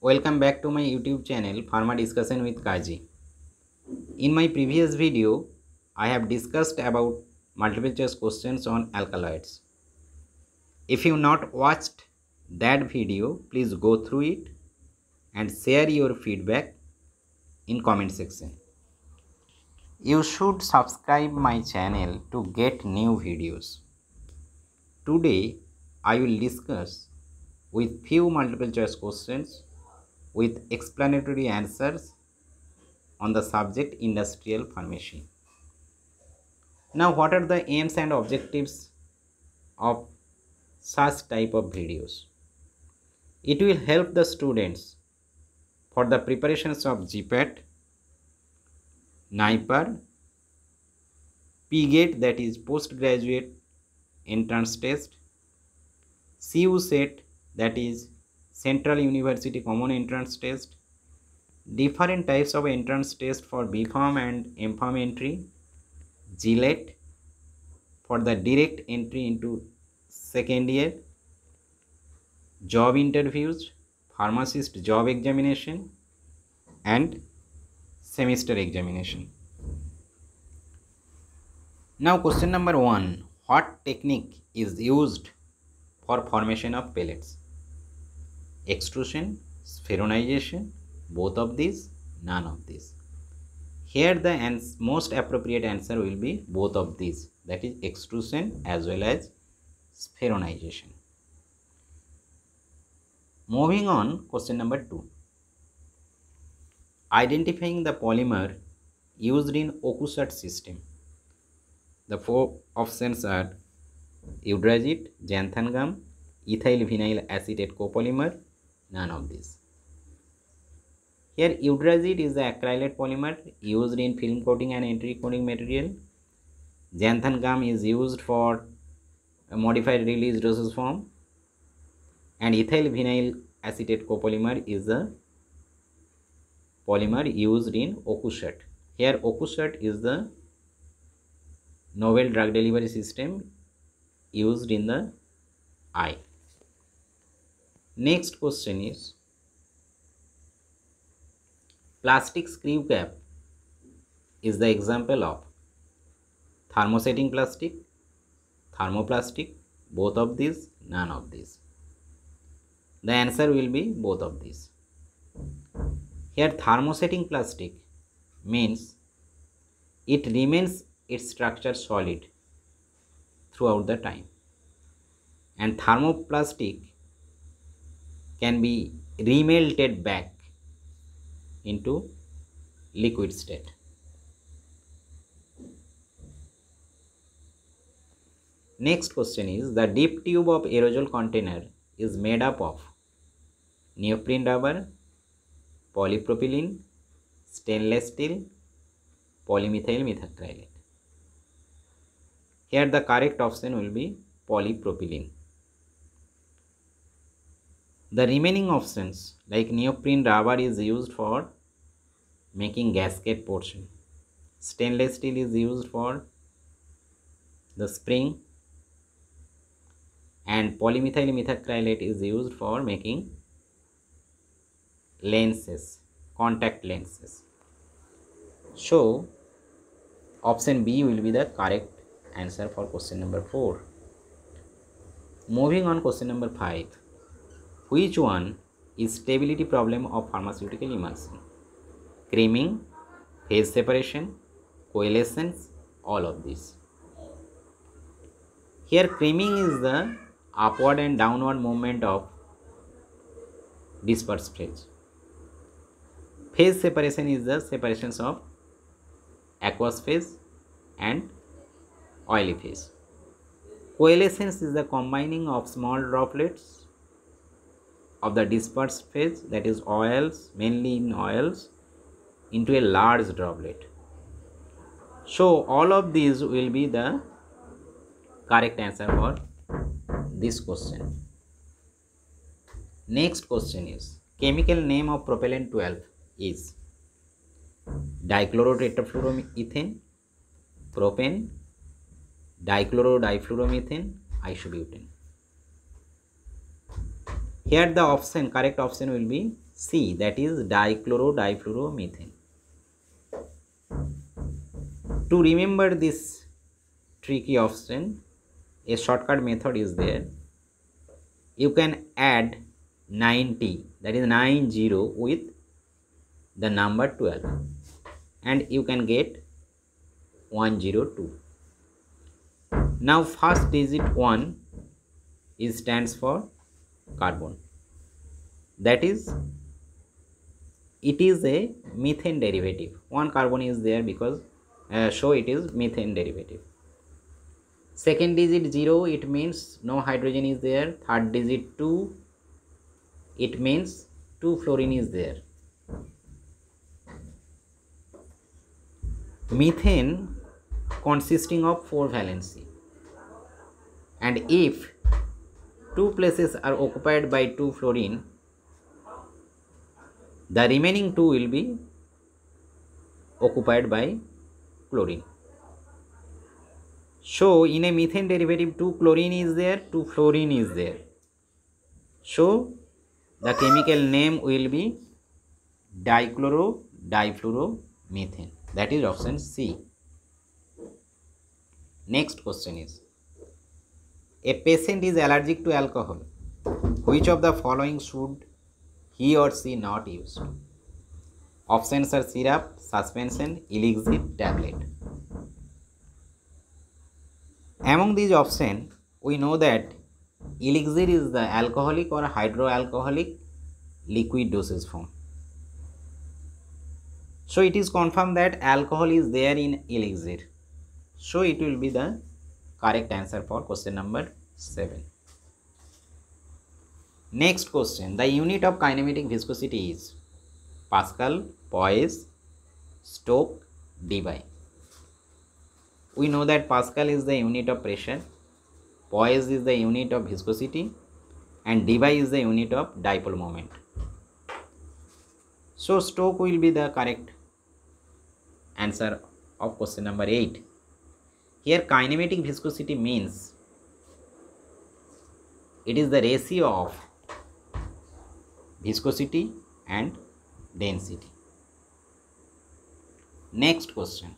Welcome back to my YouTube channel Pharma Discussion with Kaji. In my previous video, I have discussed about multiple choice questions on alkaloids. If you not watched that video, please go through it and share your feedback in comment section. You should subscribe my channel to get new videos. Today, I will discuss with few multiple choice questions with explanatory answers on the subject industrial pharmacy. Now, what are the aims and objectives of such type of videos? It will help the students for the preparations of GPAT, NIPER, PGATE, that is postgraduate entrance test, CUSET, that is Central University Common Entrance Test, different types of entrance test for BPharm and MPharm entry, GLET for the direct entry into second year, job interviews, pharmacist job examination and semester examination. Now question number 1. What technique is used for formation of pellets? Extrusion, spheronization, both of these, none of these. Here the most appropriate answer will be both of these, that is extrusion as well as spheronization. Moving on, question number 2. Identifying the polymer used in Okusat system. The four options are Eudragit, xanthan gum, ethyl vinyl acetate copolymer, none of these. Here Eudragit is the acrylate polymer used in film coating and entry coating material. Xanthan gum is used for a modified release dosage form, and ethyl vinyl acetate copolymer is the polymer used in Okusat. Here Okusat is the novel drug delivery system used in the eye. Next question is, plastic screw cap is the example of thermosetting plastic, thermoplastic, both of these, none of these. The answer will be both of these. Here thermosetting plastic means it remains its structure solid throughout the time, and thermoplastic can be remelted back into liquid state. Next question is, the deep tube of aerosol container is made up of neoprene rubber, polypropylene, stainless steel, polymethyl methacrylate. Here the correct option will be polypropylene. The remaining options like neoprene rubber is used for making gasket portion, stainless steel is used for the spring, and polymethyl methacrylate is used for making lenses, contact lenses. So option B will be the correct answer for question number 4. Moving on, question number 5. Which one is stability problem of pharmaceutical emulsion? Creaming, phase separation, coalescence, all of these. Here creaming is the upward and downward movement of dispersed phase. Phase separation is the separations of aqueous phase and oily phase. Coalescence is the combining of small droplets of the dispersed phase, that is oils, mainly in oils, into a large droplet. So all of these will be the correct answer for this question. Next question is, chemical name of propellant 12 is dichlorotetrafluoroethane, propane, dichlorodifluoromethane, isobutane. Here the option, correct option will be C, that is dichloro-difluoromethane. To remember this tricky option, a shortcut method is there. You can add 90, that is 90, with the number 12 and you can get 102. Now first digit 1 stands for carbon, that is it is a methane derivative. One carbon is there because so it is methane derivative. Second digit 0, it means no hydrogen is there. Third digit 2, it means 2 fluorine is there. Methane consisting of 4 valency, and if 2 places are occupied by 2 fluorine, the remaining 2 will be occupied by chlorine. So in a methane derivative, 2 chlorine is there, 2 fluorine is there. So the chemical name will be dichloro-difluoromethane, that is option C. Next question is, a patient is allergic to alcohol. Which of the following should he or she not use? Options are syrup, suspension, elixir, tablet. Among these options, we know that elixir is the alcoholic or hydroalcoholic liquid dosage form. So it is confirmed that alcohol is there in elixir. So it will be the correct answer for question number 7. Next question, the unit of kinematic viscosity is Pascal, Poise, Stokes, dBi. We know that Pascal is the unit of pressure, Poise is the unit of viscosity, and dBi is the unit of dipole moment. So Stokes will be the correct answer of question number 8. Here kinematic viscosity means it is the ratio of viscosity and density. Next question,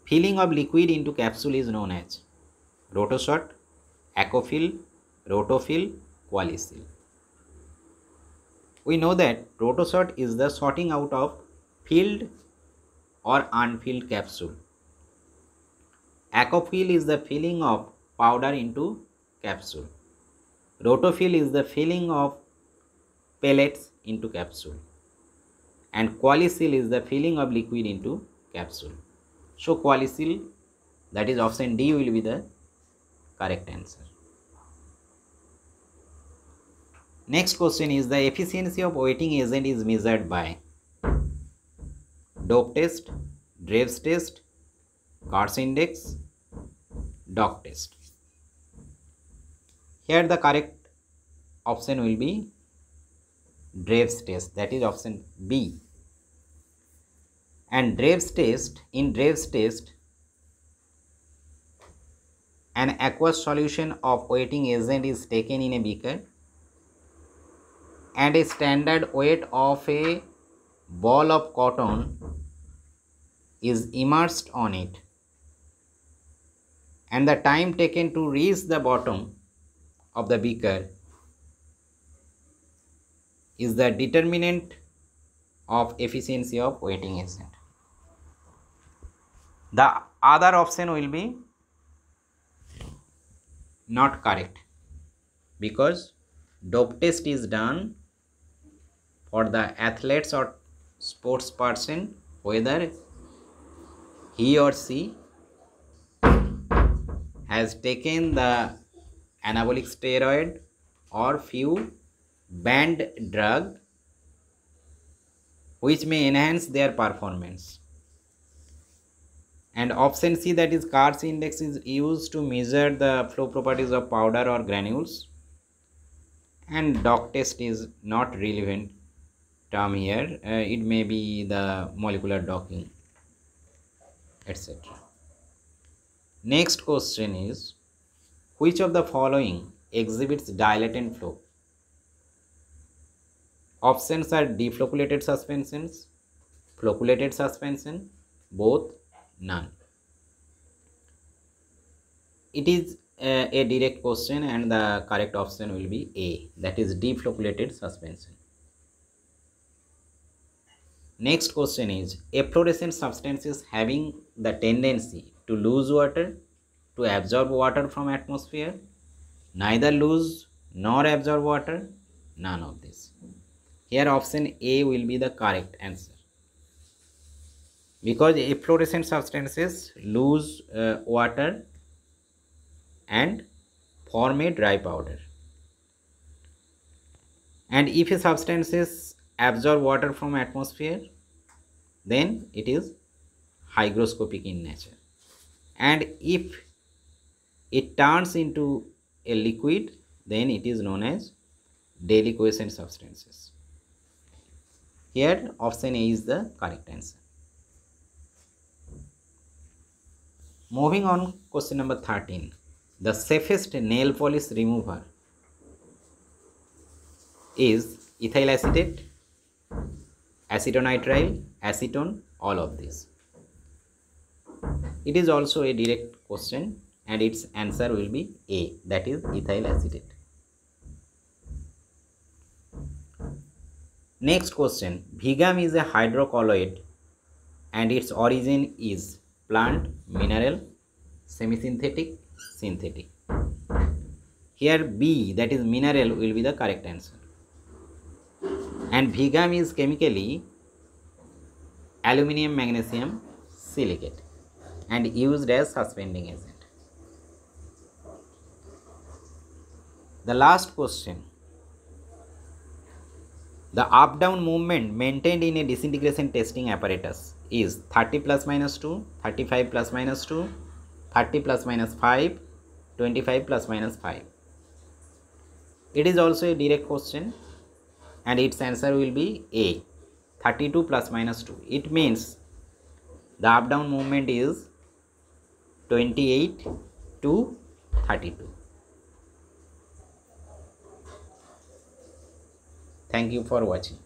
filling of liquid into capsule is known as rotoshot, acofill, rotofill, qualifill. We know that rotoshot is the sorting out of filled or unfilled capsule. Acofill is the filling of powder into capsule. Rotofill is the filling of pellets into capsule. And qualifill is the filling of liquid into capsule. So qualifill, that is option D, will be the correct answer. Next question is, the efficiency of weighting agent is measured by Dope test, Draves test, Car's index, Dock test. Here the correct option will be Draves test, that is option B. And Draves test, in Draves test, an aqueous solution of weighting agent is taken in a beaker and a standard weight of a ball of cotton is immersed on it, and the time taken to reach the bottom of the beaker is the determinant of efficiency of weighting agent. The other option will be not correct, because dope test is done for the athletes or sports person, whether he or she has taken the anabolic steroid or few banned drug which may enhance their performance. And option C, that is Car's index, is used to measure the flow properties of powder or granules. And Dock test is not relevant term here, it may be the molecular docking, etc. Next question is, which of the following exhibits dilatant flow? Options are deflocculated suspensions, flocculated suspension, both, none. It is a direct question and the correct option will be A, that is deflocculated suspension. Next question is, efflorescent substances having the tendency to lose water, to absorb water from atmosphere, neither lose nor absorb water, none of this. Here option A will be the correct answer, because efflorescent substances lose water and form a dry powder. And if a substances absorb water from atmosphere, then it is hygroscopic in nature. And if it turns into a liquid, then it is known as deliquescent substances. Here option A is the correct answer. Moving on, question number 13. The safest nail polish remover is ethyl acetate, acetonitrile, acetone, all of this. It is also a direct question and its answer will be A, that is ethyl acetate. Next question. Vigam is a hydrocolloid and its origin is plant, mineral, semi-synthetic, synthetic. Here B, that is mineral, will be the correct answer. And Vigam is chemically aluminium magnesium silicate and used as suspending agent. The last question. The up-down movement maintained in a disintegration testing apparatus is 30 plus minus 2, 35 plus minus 2, 30 plus minus 5, 25 plus minus 5. It is also a direct question and its answer will be A, 32 plus minus 2. It means the up-down movement is 28 to 32. Thank you for watching.